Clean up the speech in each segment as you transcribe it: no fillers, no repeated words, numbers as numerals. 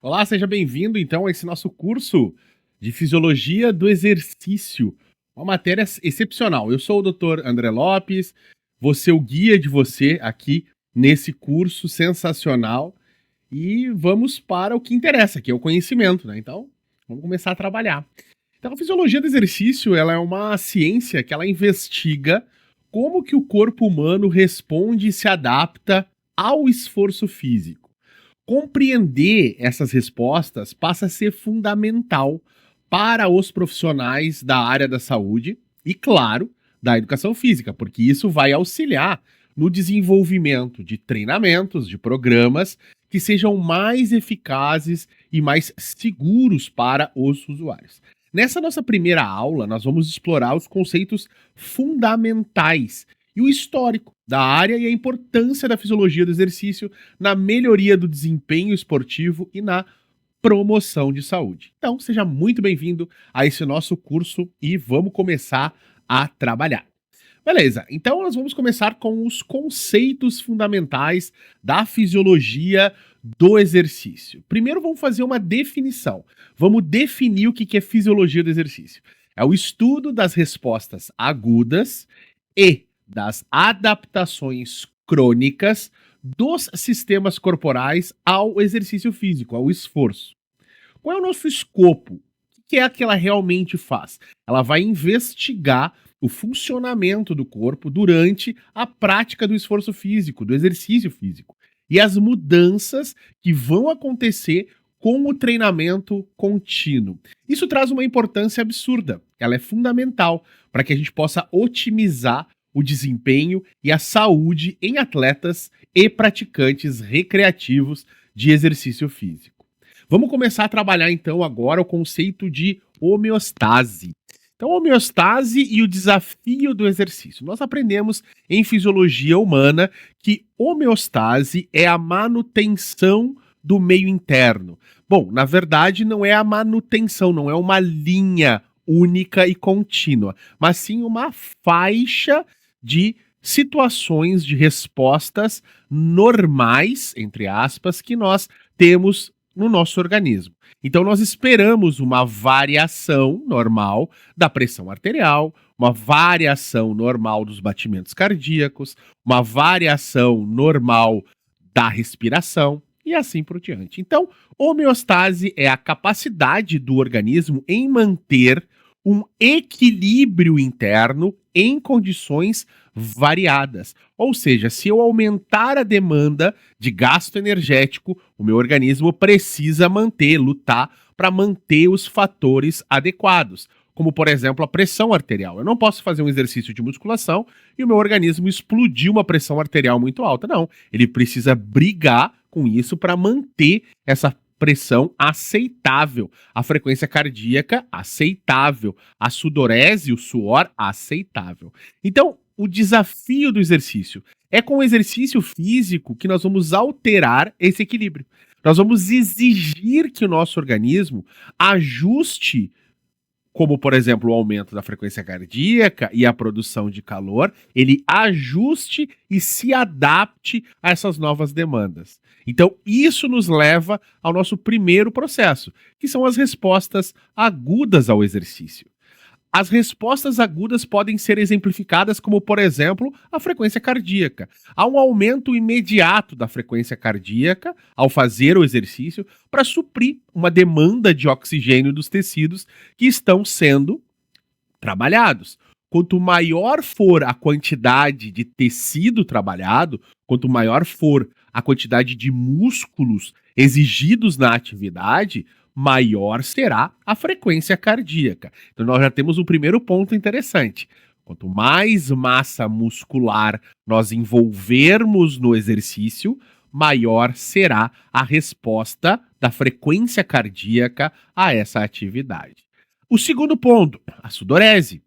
Olá, seja bem-vindo então a esse nosso curso de Fisiologia do Exercício, uma matéria excepcional. Eu sou o Dr. André Lopes, vou ser o guia de você aqui nesse curso sensacional e vamos para o que interessa, que é o conhecimento, né? Então, vamos começar a trabalhar. Então, a Fisiologia do Exercício, ela é uma ciência que ela investiga como que o corpo humano responde e se adapta ao esforço físico. Compreender essas respostas passa a ser fundamental para os profissionais da área da saúde e, claro, da educação física, porque isso vai auxiliar no desenvolvimento de treinamentos, de programas que sejam mais eficazes e mais seguros para os usuários. Nessa nossa primeira aula, nós vamos explorar os conceitos fundamentais e o histórico da área e a importância da fisiologia do exercício na melhoria do desempenho esportivo e na promoção de saúde. Então, seja muito bem-vindo a esse nosso curso e vamos começar a trabalhar. Beleza, então nós vamos começar com os conceitos fundamentais da fisiologia do exercício. Primeiro vamos fazer uma definição. Vamos definir o que é fisiologia do exercício. É o estudo das respostas agudas e das adaptações crônicas dos sistemas corporais ao exercício físico, ao esforço. Qual é o nosso escopo? O que é que ela realmente faz? Ela vai investigar o funcionamento do corpo durante a prática do esforço físico, do exercício físico, e as mudanças que vão acontecer com o treinamento contínuo. Isso traz uma importância absurda. Ela é fundamental para que a gente possa otimizar o desempenho e a saúde em atletas e praticantes recreativos de exercício físico. Vamos começar a trabalhar então agora o conceito de homeostase. Então, a homeostase e o desafio do exercício. Nós aprendemos em fisiologia humana que homeostase é a manutenção do meio interno. Bom, na verdade não é a manutenção, não é uma linha única e contínua, mas sim uma faixa de situações de respostas normais, entre aspas, que nós temos no nosso organismo. Então nós esperamos uma variação normal da pressão arterial, uma variação normal dos batimentos cardíacos, uma variação normal da respiração e assim por diante. Então, homeostase é a capacidade do organismo em manter um equilíbrio interno em condições variadas. Ou seja, se eu aumentar a demanda de gasto energético, o meu organismo precisa lutar para manter os fatores adequados, como por exemplo a pressão arterial. Eu não posso fazer um exercício de musculação e o meu organismo explodir uma pressão arterial muito alta. Não, ele precisa brigar com isso para manter essa pressão aceitável, a frequência cardíaca aceitável, a sudorese, o suor aceitável. Então, o desafio do exercício é com o exercício físico que nós vamos alterar esse equilíbrio. Nós vamos exigir que o nosso organismo ajuste, como por exemplo o aumento da frequência cardíaca e a produção de calor, ele ajuste e se adapte a essas novas demandas. Então isso nos leva ao nosso primeiro processo, que são as respostas agudas ao exercício. As respostas agudas podem ser exemplificadas como, por exemplo, a frequência cardíaca. Há um aumento imediato da frequência cardíaca ao fazer o exercício para suprir uma demanda de oxigênio dos tecidos que estão sendo trabalhados. Quanto maior for a quantidade de tecido trabalhado, quanto maior for a quantidade de músculos exigidos na atividade, maior será a frequência cardíaca. Então nós já temos o primeiro ponto interessante. Quanto mais massa muscular nós envolvermos no exercício, maior será a resposta da frequência cardíaca a essa atividade. O segundo ponto, a sudorese.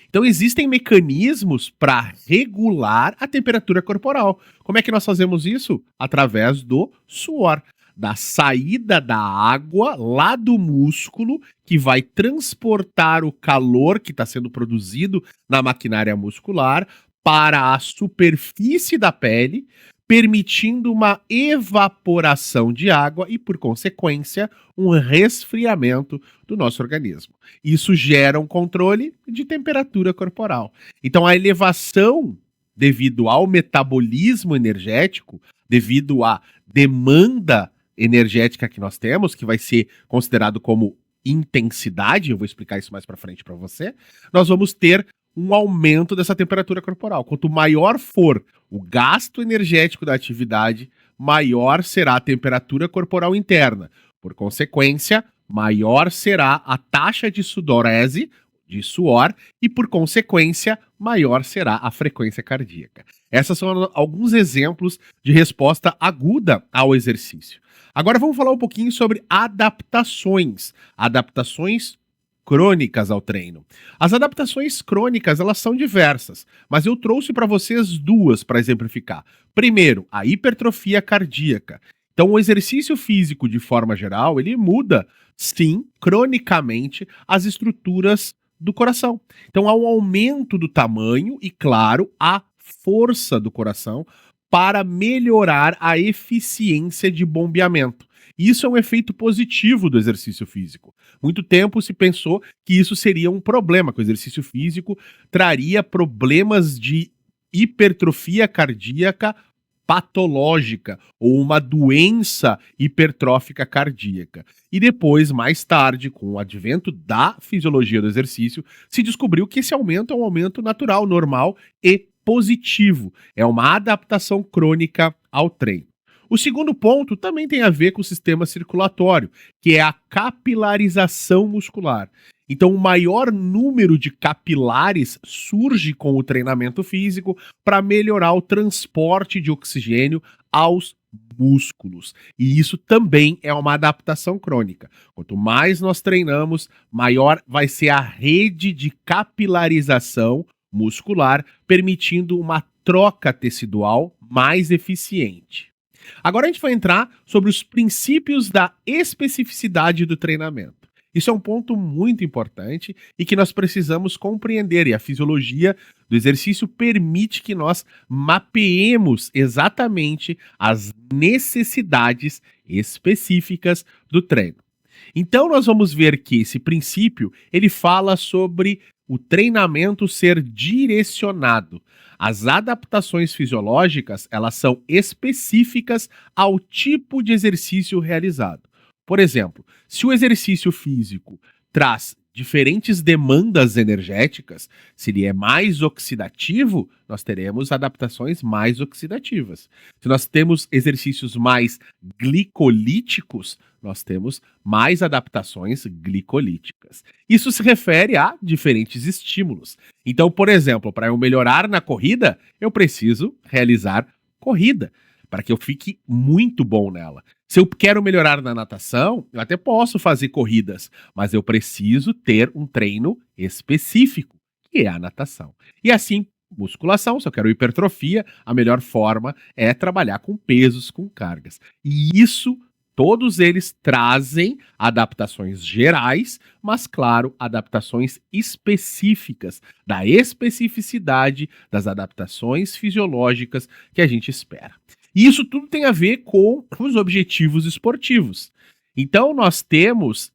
Então existem mecanismos para regular a temperatura corporal. Como é que nós fazemos isso? Através do suor, da saída da água lá do músculo, que vai transportar o calor que está sendo produzido na maquinária muscular para a superfície da pele, permitindo uma evaporação de água e, por consequência, um resfriamento do nosso organismo. Isso gera um controle de temperatura corporal. Então, a elevação devido ao metabolismo energético, devido à demanda energética que nós temos, que vai ser considerado como intensidade, eu vou explicar isso mais para frente para você, nós vamos ter um aumento dessa temperatura corporal. Quanto maior for o gasto energético da atividade, maior será a temperatura corporal interna. Por consequência, maior será a taxa de sudorese, de suor, e por consequência, maior será a frequência cardíaca. Esses são alguns exemplos de resposta aguda ao exercício. Agora vamos falar um pouquinho sobre adaptações. Adaptações crônicas ao treino. As adaptações crônicas, elas são diversas, mas eu trouxe para vocês duas para exemplificar. Primeiro, a hipertrofia cardíaca. Então, o exercício físico, de forma geral, ele muda, sim, cronicamente, as estruturas do coração. Então, há um aumento do tamanho e, claro, a força do coração para melhorar a eficiência de bombeamento. Isso é um efeito positivo do exercício físico. Muito tempo se pensou que isso seria um problema, que o exercício físico traria problemas de hipertrofia cardíaca patológica ou uma doença hipertrófica cardíaca. E depois, mais tarde, com o advento da fisiologia do exercício, se descobriu que esse aumento é um aumento natural, normal e positivo. É uma adaptação crônica ao treino. O segundo ponto também tem a ver com o sistema circulatório, que é a capilarização muscular. Então, o maior número de capilares surge com o treinamento físico para melhorar o transporte de oxigênio aos músculos. E isso também é uma adaptação crônica. Quanto mais nós treinamos, maior vai ser a rede de capilarização muscular, permitindo uma troca tecidual mais eficiente. Agora a gente vai entrar sobre os princípios da especificidade do treinamento. Isso é um ponto muito importante e que nós precisamos compreender, e a fisiologia do exercício permite que nós mapeemos exatamente as necessidades específicas do treino. Então nós vamos ver que esse princípio, ele fala sobre o treinamento ser direcionado. As adaptações fisiológicas, elas são específicas ao tipo de exercício realizado. Por exemplo, se o exercício físico traz diferentes demandas energéticas, se ele é mais oxidativo, nós teremos adaptações mais oxidativas. Se nós temos exercícios mais glicolíticos, nós temos mais adaptações glicolíticas. Isso se refere a diferentes estímulos. Então, por exemplo, para eu melhorar na corrida, eu preciso realizar corrida, para que eu fique muito bom nela. Se eu quero melhorar na natação, eu até posso fazer corridas, mas eu preciso ter um treino específico, que é a natação. E assim, musculação, se eu quero hipertrofia, a melhor forma é trabalhar com pesos, com cargas. E isso, todos eles trazem adaptações gerais, mas, claro, adaptações específicas, da especificidade das adaptações fisiológicas que a gente espera. E isso tudo tem a ver com os objetivos esportivos. Então, nós temos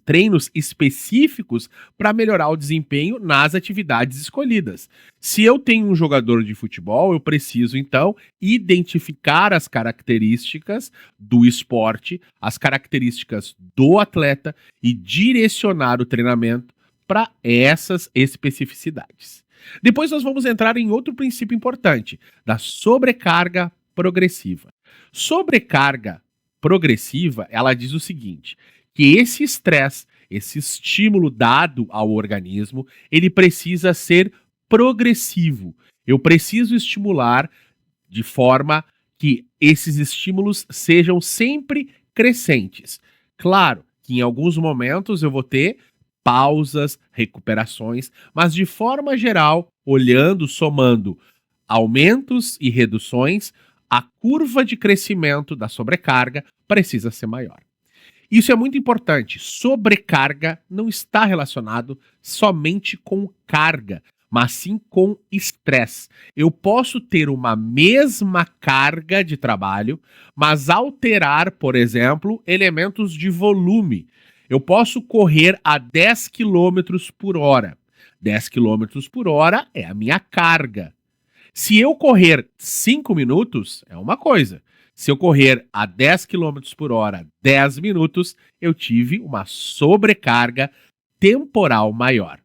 treinos específicos para melhorar o desempenho nas atividades escolhidas. Se eu tenho um jogador de futebol, eu preciso, então, identificar as características do esporte, as características do atleta e direcionar o treinamento para essas especificidades. Depois nós vamos entrar em outro princípio importante, da sobrecarga progressiva. Sobrecarga progressiva, ela diz o seguinte, que esse estresse, esse estímulo dado ao organismo, ele precisa ser progressivo. Eu preciso estimular de forma que esses estímulos sejam sempre crescentes. Claro que em alguns momentos eu vou ter pausas, recuperações, mas de forma geral, olhando, somando aumentos e reduções, a curva de crescimento da sobrecarga precisa ser maior. Isso é muito importante. Sobrecarga não está relacionado somente com carga, mas sim com estresse. Eu posso ter uma mesma carga de trabalho, mas alterar, por exemplo, elementos de volume. Eu posso correr a 10 quilômetros por hora. 10 quilômetros por hora é a minha carga. Se eu correr 5 minutos, é uma coisa. Se eu correr a 10 quilômetros por hora, 10 minutos, eu tive uma sobrecarga temporal maior.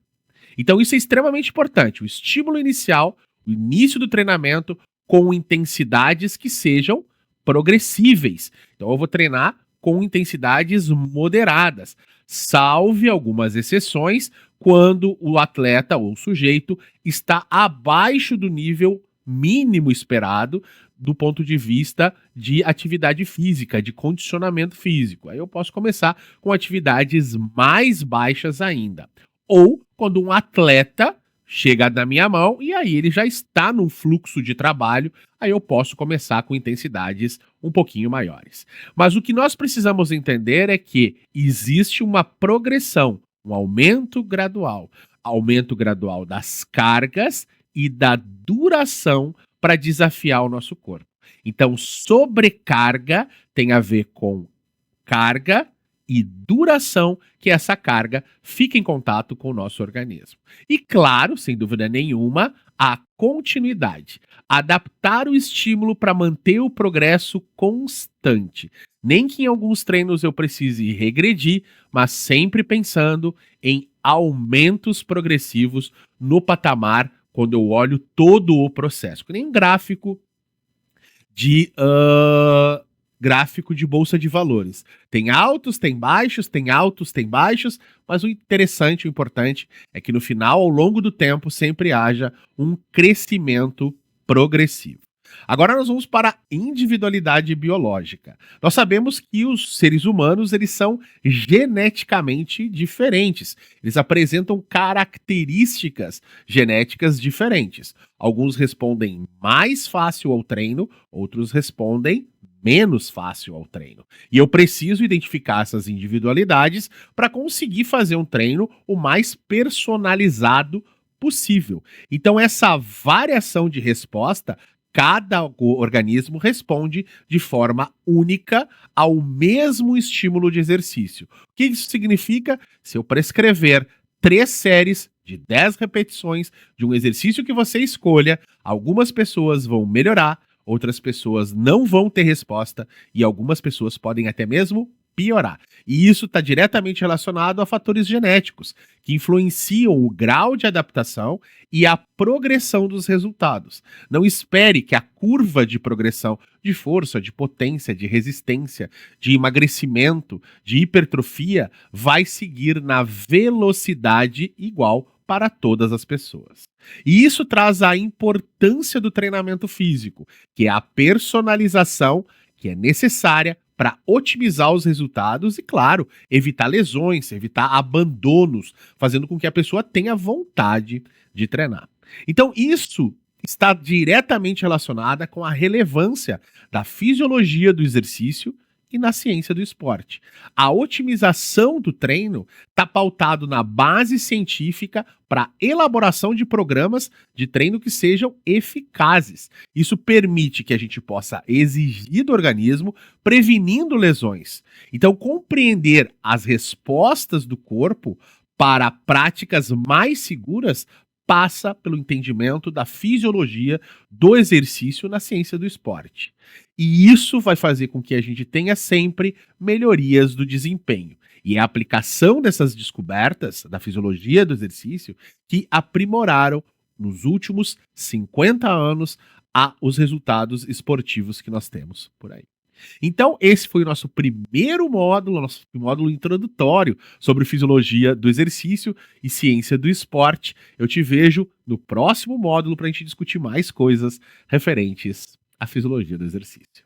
Então isso é extremamente importante. O estímulo inicial, o início do treinamento com intensidades que sejam progressíveis. Então eu vou treinar com intensidades moderadas, salve algumas exceções quando o atleta ou o sujeito está abaixo do nível mínimo esperado do ponto de vista de atividade física, de condicionamento físico. Aí eu posso começar com atividades mais baixas ainda. Ou quando um atleta chega na minha mão e aí ele já está num fluxo de trabalho, aí eu posso começar com intensidades um pouquinho maiores. Mas o que nós precisamos entender é que existe uma progressão, um aumento gradual das cargas e da duração para desafiar o nosso corpo. Então, sobrecarga tem a ver com carga e duração que essa carga fica em contato com o nosso organismo. E claro, sem dúvida nenhuma, a continuidade. Adaptar o estímulo para manter o progresso constante. Nem que em alguns treinos eu precise regredir, mas sempre pensando em aumentos progressivos no patamar quando eu olho todo o processo. Que nem um de gráfico de bolsa de valores. Tem altos, tem baixos, tem altos, tem baixos, mas o interessante, o importante é que no final, ao longo do tempo, sempre haja um crescimento progressivo. Agora nós vamos para a individualidade biológica. Nós sabemos que os seres humanos, eles são geneticamente diferentes. Eles apresentam características genéticas diferentes. Alguns respondem mais fácil ao treino, outros respondem menos fácil ao treino. E eu preciso identificar essas individualidades para conseguir fazer um treino o mais personalizado possível. Então essa variação de resposta, cada organismo responde de forma única ao mesmo estímulo de exercício. O que isso significa? Se eu prescrever 3 séries de 10 repetições de um exercício que você escolha, algumas pessoas vão melhorar, outras pessoas não vão ter resposta e algumas pessoas podem até mesmo piorar. E isso está diretamente relacionado a fatores genéticos, que influenciam o grau de adaptação e a progressão dos resultados. Não espere que a curva de progressão de força, de potência, de resistência, de emagrecimento, de hipertrofia vai seguir na velocidade igual para todas as pessoas. E isso traz a importância do treinamento físico, que é a personalização que é necessária para otimizar os resultados e, claro, evitar lesões, evitar abandonos, fazendo com que a pessoa tenha vontade de treinar. Então, isso está diretamente relacionada com a relevância da fisiologia do exercício e na ciência do esporte. A otimização do treino está pautado na base científica para elaboração de programas de treino que sejam eficazes. Isso permite que a gente possa exigir do organismo, prevenindo lesões. Então, compreender as respostas do corpo para práticas mais seguras passa pelo entendimento da fisiologia do exercício na ciência do esporte. E isso vai fazer com que a gente tenha sempre melhorias do desempenho. E é a aplicação dessas descobertas da fisiologia do exercício que aprimoraram nos últimos 50 anos os resultados esportivos que nós temos por aí. Então, esse foi o nosso primeiro módulo, nosso módulo introdutório sobre fisiologia do exercício e ciência do esporte. Eu te vejo no próximo módulo para a gente discutir mais coisas referentes à fisiologia do exercício.